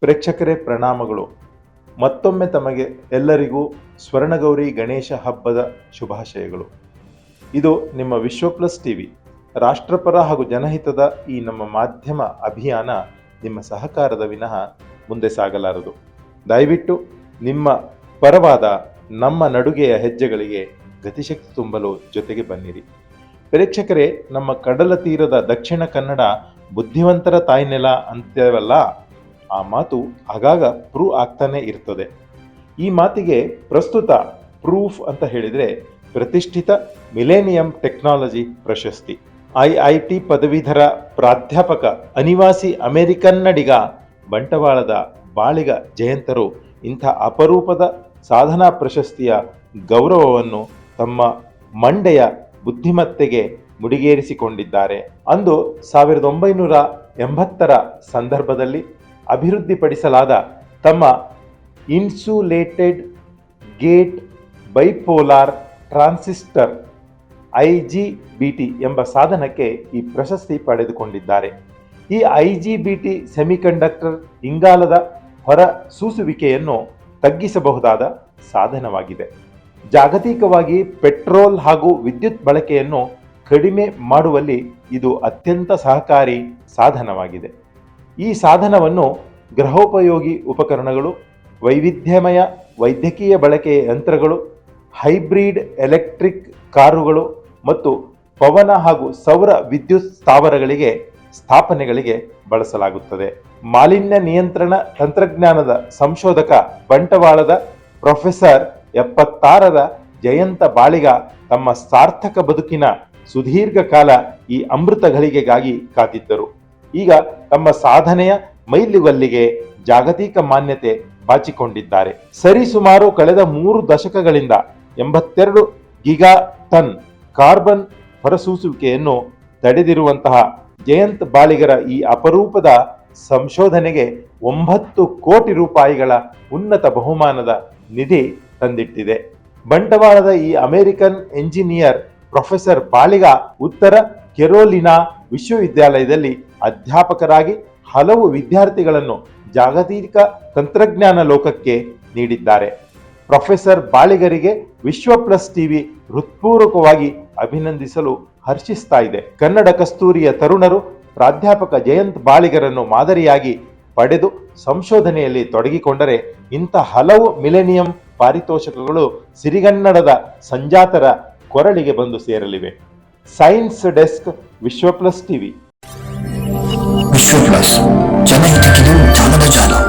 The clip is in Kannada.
ಪ್ರೇಕ್ಷಕರೇ ಪ್ರಣಾಮಗಳು. ಮತ್ತೊಮ್ಮೆ ತಮಗೆ ಎಲ್ಲರಿಗೂ ಸ್ವರ್ಣಗೌರಿ ಗಣೇಶ ಹಬ್ಬದ ಶುಭಾಶಯಗಳು. ಇದು ನಿಮ್ಮ ವಿಶ್ವ ಪ್ಲಸ್ ಟಿವಿ ರಾಷ್ಟ್ರಪರ ಹಾಗೂ ಜನಹಿತದ ಈ ನಮ್ಮ ಮಾಧ್ಯಮ ಅಭಿಯಾನ ನಿಮ್ಮ ಸಹಕಾರದ ವಿನಃ ಮುಂದೆ ಸಾಗಲಾರದು. ದಯವಿಟ್ಟು ನಿಮ್ಮ ಪರವಾದ ನಮ್ಮ ನಡುಗೆಯ ಹೆಜ್ಜೆಗಳಿಗೆ ಗತಿಶಕ್ತಿ ತುಂಬಲು ಜೊತೆಗೆ ಬನ್ನಿರಿ. ಪ್ರೇಕ್ಷಕರೇ, ನಮ್ಮ ಕಡಲ ತೀರದ ದಕ್ಷಿಣ ಕನ್ನಡ ಬುದ್ಧಿವಂತರ ತಾಯ್ನೆಲ ಅಂತೇವಲ್ಲ, ಆ ಮಾತು ಆಗಾಗ ಪ್ರೂವ್ ಆಗ್ತಾನೆ ಇರ್ತದೆ. ಈ ಮಾತಿಗೆ ಪ್ರಸ್ತುತ ಪ್ರೂಫ್ ಅಂತ ಹೇಳಿದರೆ ಪ್ರತಿಷ್ಠಿತ ಮಿಲೇನಿಯಂ ಟೆಕ್ನಾಲಜಿ ಪ್ರಶಸ್ತಿ. IIT ಪದವೀಧರ ಪ್ರಾಧ್ಯಾಪಕ ಅನಿವಾಸಿ ಅಮೆರಿಕನ್ನಡಿಗ ಬಂಟವಾಳದ ಬಾಳಿಗ ಜಯಂತರು ಇಂಥ ಅಪರೂಪದ ಸಾಧನಾ ಪ್ರಶಸ್ತಿಯ ಗೌರವವನ್ನು ತಮ್ಮ ಮಂಡೆಯ ಬುದ್ಧಿಮತ್ತೆಗೆ ಮುಡಿಗೇರಿಸಿಕೊಂಡಿದ್ದಾರೆ. ಅಂದು 1980ರ ಸಂದರ್ಭದಲ್ಲಿ ಅಭಿವೃದ್ಧಿಪಡಿಸಲಾದ ತಮ್ಮ insulated gate bipolar transistor IGBT ಎಂಬ ಸಾಧನಕ್ಕೆ ಈ ಪ್ರಶಸ್ತಿ ಪಡೆದುಕೊಂಡಿದ್ದಾರೆ. ಈ IGBT ಸೆಮಿಕಂಡಕ್ಟರ್ ಇಂಗಾಲದ ಹೊರ ಸೂಸುವಿಕೆಯನ್ನು ತಗ್ಗಿಸಬಹುದಾದ ಸಾಧನವಾಗಿದೆ. ಜಾಗತಿಕವಾಗಿ ಪೆಟ್ರೋಲ್ ಹಾಗೂ ವಿದ್ಯುತ್ ಬಳಕೆಯನ್ನು ಕಡಿಮೆ ಮಾಡುವಲ್ಲಿ ಇದು ಅತ್ಯಂತ ಸಹಕಾರಿ ಸಾಧನವಾಗಿದೆ. ಈ ಸಾಧನವನ್ನು ಗೃಹೋಪಯೋಗಿ ಉಪಕರಣಗಳು, ವೈವಿಧ್ಯಮಯ ವೈದ್ಯಕೀಯ ಬಳಕೆಯ ಯಂತ್ರಗಳು, ಹೈಬ್ರಿಡ್ ಎಲೆಕ್ಟ್ರಿಕ್ ಕಾರುಗಳು ಮತ್ತು ಪವನ ಹಾಗೂ ಸೌರ ವಿದ್ಯುತ್ ಸ್ಥಾಪನೆಗಳಿಗೆ ಬಳಸಲಾಗುತ್ತದೆ. ಮಾಲಿನ್ಯ ನಿಯಂತ್ರಣ ತಂತ್ರಜ್ಞಾನದ ಸಂಶೋಧಕ ಬಂಟವಾಳದ ಪ್ರೊಫೆಸರ್ 76ರ ಜಯಂತ ಬಾಳಿಗ ತಮ್ಮ ಸಾರ್ಥಕ ಬದುಕಿನ ಸುದೀರ್ಘ ಕಾಲ ಈ ಅಮೃತ ಘಳಿಗೆಗಾಗಿ ಕಾದಿದ್ದರು. ಈಗ ತಮ್ಮ ಸಾಧನೆಯ ಮೈಲಿಗಲ್ಲಿಗೆ ಜಾಗತಿಕ ಮಾನ್ಯತೆ ಬಾಚಿಕೊಂಡಿದ್ದಾರೆ. ಸರಿಸುಮಾರು ಕಳೆದ 3 ದಶಕಗಳಿಂದ 82 ಗಿಗಾಟನ್ ಕಾರ್ಬನ್ ಹೊರಸೂಸುವಿಕೆಯನ್ನು ತಡೆದಿರುವಂತಹ ಜಯಂತ್ ಬಾಳಿಗರ ಈ ಅಪರೂಪದ ಸಂಶೋಧನೆಗೆ 9 ಕೋಟಿ ರೂಪಾಯಿಗಳ ಉನ್ನತ ಬಹುಮಾನದ ನಿಧಿ ತಂದಿಟ್ಟಿದೆ. ಬಂಟವಾಳದ ಈ ಅಮೆರಿಕನ್ ಎಂಜಿನಿಯರ್ ಪ್ರೊಫೆಸರ್ ಬಾಳಿಗ ಉತ್ತರ ಕೆರೋಲಿನಾ ವಿಶ್ವವಿದ್ಯಾಲಯದಲ್ಲಿ ಅಧ್ಯಾಪಕರಾಗಿ ಹಲವು ವಿದ್ಯಾರ್ಥಿಗಳನ್ನು ಜಾಗತಿಕ ತಂತ್ರಜ್ಞಾನ ಲೋಕಕ್ಕೆ ನೀಡಿದ್ದಾರೆ. ಪ್ರೊಫೆಸರ್ ಬಾಳಿಗರಿಗೆ ವಿಶ್ವ ಪ್ಲಸ್ ಟಿವಿ ಹೃತ್ಪೂರ್ವಕವಾಗಿ ಅಭಿನಂದಿಸಲು ಹರ್ಷಿಸ್ತಾ ಇದೆ. ಕನ್ನಡ ಕಸ್ತೂರಿಯ ತರುಣರು ಪ್ರಾಧ್ಯಾಪಕ ಜಯಂತ್ ಬಾಳಿಗರನ್ನು ಮಾದರಿಯಾಗಿ ಪಡೆದು ಸಂಶೋಧನೆಯಲ್ಲಿ ತೊಡಗಿಕೊಂಡರೆ ಇಂಥ ಹಲವು ಮಿಲೆನಿಯಂ ಪಾರಿತೋಷಕಗಳು ಸಿರಿಗನ್ನಡದ ಸಂಜಾತರ ಕೊರಳಿಗೆ ಬಂದು ಸೇರಲಿವೆ. ಸೈನ್ಸ್ ಡೆಸ್ಕ್, ವಿಶ್ವ ಪ್ಲಸ್ ಟಿವಿ. ವಿಶ್ವ ಪ್ಲಸ್, ಜನಹಿತಕ್ಕಿದು ಜಾಲದ ಜಾಲ.